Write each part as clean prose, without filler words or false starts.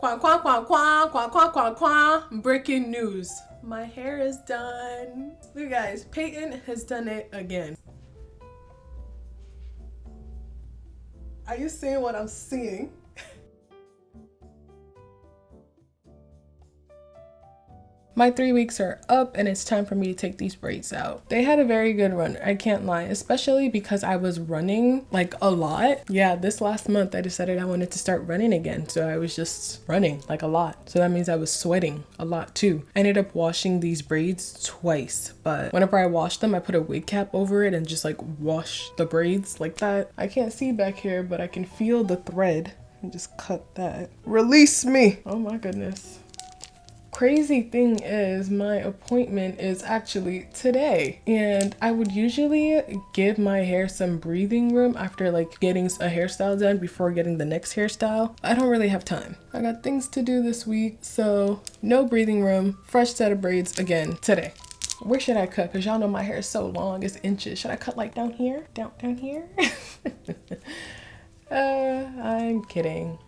Qua qua qua qua qua qua qua qua. Breaking news. My hair is done. Look guys, Peyton has done it again. Are you seeing what I'm seeing? My 3 weeks are up and it's time for me to take these braids out. They had a very good run, I can't lie, especially because I was running like a lot. Yeah, this last month I decided I wanted to start running again. So I was just running like a lot. So that means I was sweating a lot too. I ended up washing these braids twice, but whenever I washed them, I put a wig cap over it and just like wash the braids like that. I can't see back here, but I can feel the thread. And just cut that. Release me! Oh my goodness. Crazy thing is my appointment is actually today, and I would usually give my hair some breathing room after like getting a hairstyle done before getting the next hairstyle. I don't really have time. I got things to do this week, so no breathing room, fresh set of braids again today. Where should I cut? Because y'all know my hair is so long, it's inches. Should I cut like down here? Down here? I'm kidding.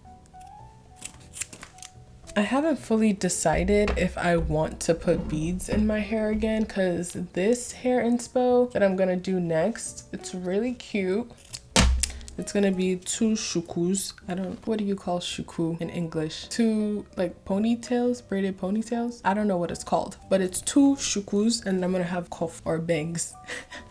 I haven't fully decided if I want to put beads in my hair again, because this hair inspo that I'm gonna do next, it's really cute. It's gonna be two shukus. What do you call shuku in English? Two like ponytails, braided ponytails? I don't know what it's called, but it's two shukus and I'm gonna have kof or bangs.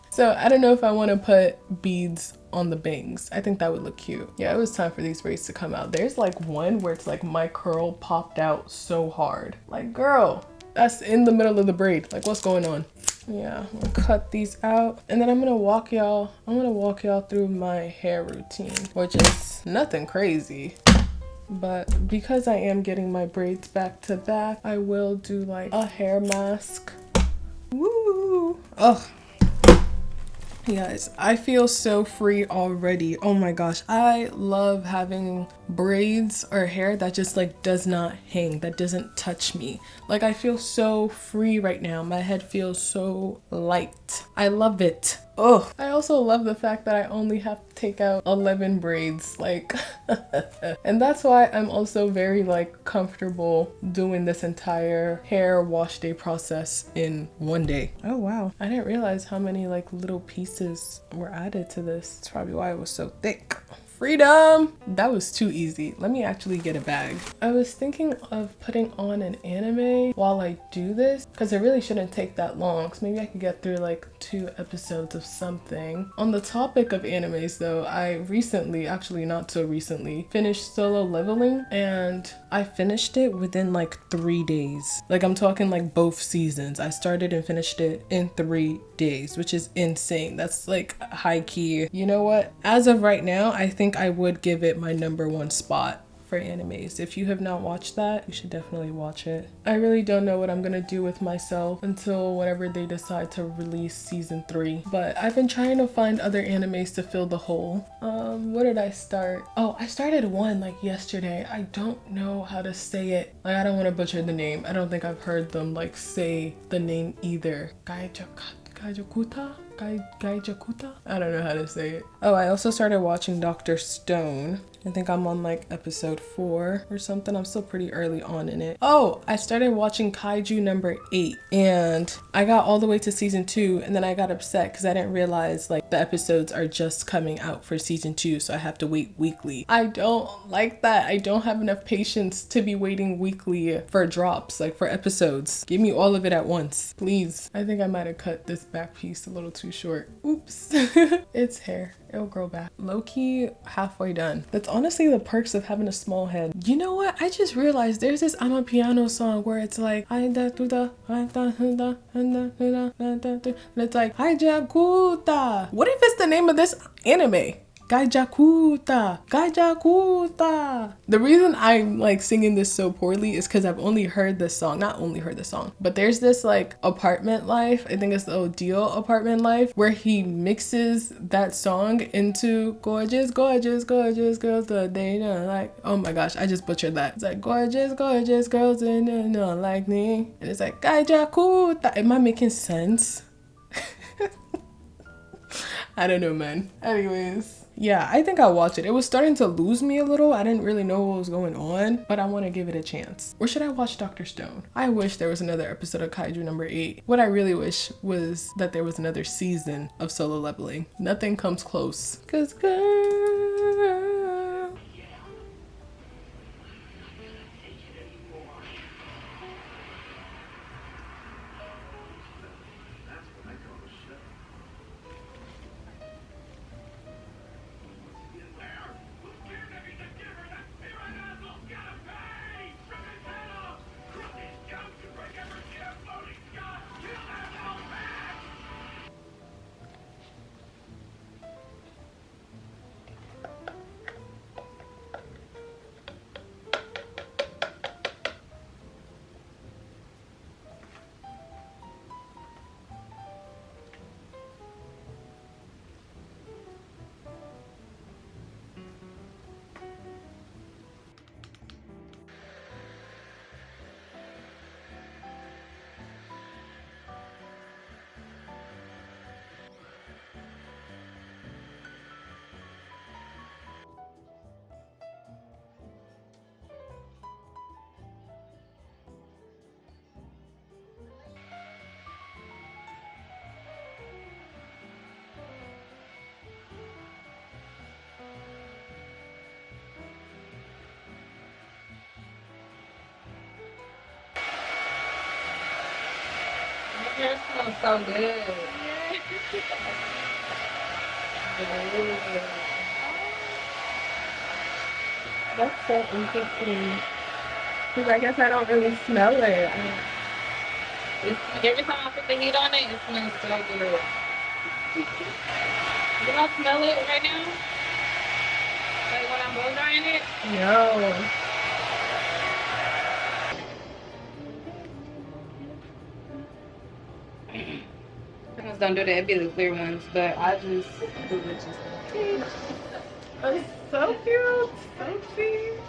So I don't know if I want to put beads on the bangs. I think that would look cute. Yeah, it was time for these braids to come out. There's like one where it's like my curl popped out so hard. Like, girl, that's in the middle of the braid. Like, what's going on? Yeah, I'm gonna cut these out and then I'm gonna walk y'all through my hair routine, which is nothing crazy. But because I am getting my braids back to back, I will do like a hair mask. Woo! Ugh. Guys, I feel so free already. Oh my gosh, I love having braids or hair that just like does not hang, that doesn't touch me. Like, I feel so free right now. My head feels so light. I love it. Oh, I also love the fact that I only have to take out 11 braids, like and that's why I'm also very like comfortable doing this entire hair wash day process in one day. Oh wow, I didn't realize how many like little pieces were added to this. That's probably why it was so thick. Freedom! That was too easy. Let me actually get a bag. I was thinking of putting on an anime while I do this, because it really shouldn't take that long, because maybe I could get through like 2 episodes of something. On the topic of animes though, I recently, actually not so recently, finished Solo Leveling, and I finished it within like 3 days. Like, I'm talking like both seasons. I started and finished it in 3 days, which is insane. That's like high key. You know what? As of right now, I think I would give it my #1 spot for animes. If you have not watched that, you should definitely watch it. I really don't know what I'm gonna do with myself until whenever they decide to release season 3. But I've been trying to find other animes to fill the hole. What did I start? Oh, I started one like yesterday. I don't know how to say it. Like, I don't want to butcher the name. I don't think I've heard them like say the name either. Gaijakuta? I don't know how to say it. Oh, I also started watching Dr. Stone. I think I'm on like episode 4 or something. I'm still pretty early on in it. Oh, I started watching Kaiju number 8 and I got all the way to season 2 and then I got upset because I didn't realize like the episodes are just coming out for season 2, so I have to wait weekly. I don't like that. I don't have enough patience to be waiting weekly for drops, like for episodes. Give me all of it at once, please. I think I might have cut this back piece a little too short. Oops. It's hair. It'll grow back. Low-key halfway done. That's honestly the perks of having a small head. You know what? I just realized there's this Amapiano song where it's like and it's like Hijakuta. What if it's the name of this anime? Gaijakuta. The reason I'm like singing this so poorly is because I've only heard this song. Not only heard the song, but there's this like Apartment Life, I think it's the Odile Apartment Life, where he mixes that song into gorgeous girls that they don't like. Oh my gosh, I just butchered that. It's like gorgeous girls and they don't like me. And it's like Gaijakuta. Am I making sense? I don't know, man. Anyways, Yeah, I think I'll watch it. It was starting to lose me a little. I didn't really know what was going on, but I want to give it a chance. Or should I watch Dr. Stone? I wish there was another episode of Kaiju number 8. What I really wish was that there was another season of Solo Leveling. Nothing comes close. 'Cause girl... Hair smells so good. That's so interesting. Because I guess I don't really smell it. Every time I put the heat on it, it smells so good. You don't smell it right now? Like when I'm blow drying it? No. Sometimes don't do that. It'd be the clear ones, but I just do it just like That's so cute. So cute.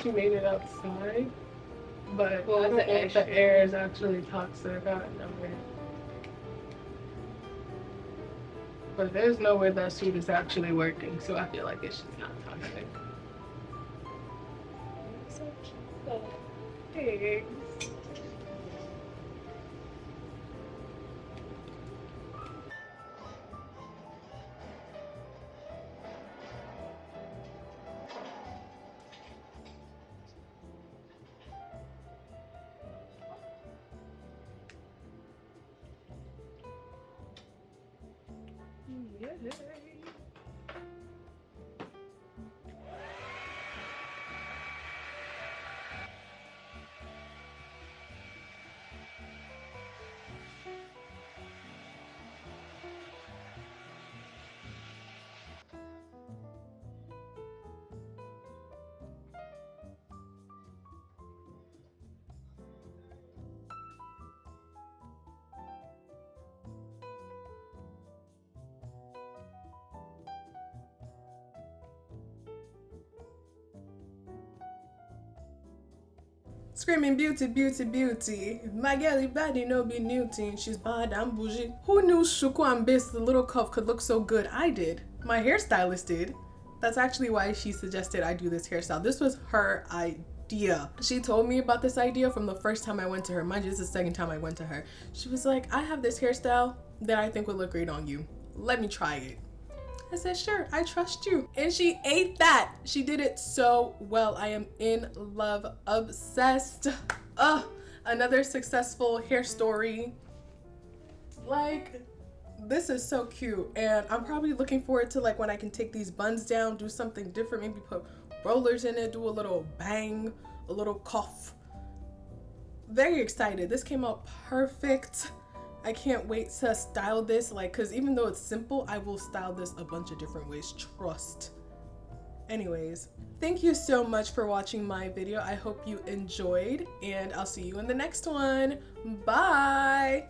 She made it outside, but I don't know if the air is actually toxic. I don't know. But there's no way that suit is actually working, so I feel like it's just not toxic. so cute. Thanks. Yay. Screaming beauty, beauty, beauty. My girlie body no be new teen. She's bad and bougie. Who knew Shuku and Base the little cuff could look so good? I did. My hairstylist did. That's actually why she suggested I do this hairstyle. This was her idea. She told me about this idea from the first time I went to her. Mind you, this is the second time I went to her. She was like, I have this hairstyle that I think would look great on you. Let me try it. I said, sure, I trust you. And she ate that. She did it so well. I am in love, obsessed. Another successful hair story. Like, this is so cute. And I'm probably looking forward to like when I can take these buns down, do something different, maybe put rollers in it, do a little bang, a little cough. Very excited. This came out perfect. I can't wait to style this, like, because even though it's simple, I will style this a bunch of different ways, trust. Anyways, thank you so much for watching my video. I hope you enjoyed, and I'll see you in the next one. Bye!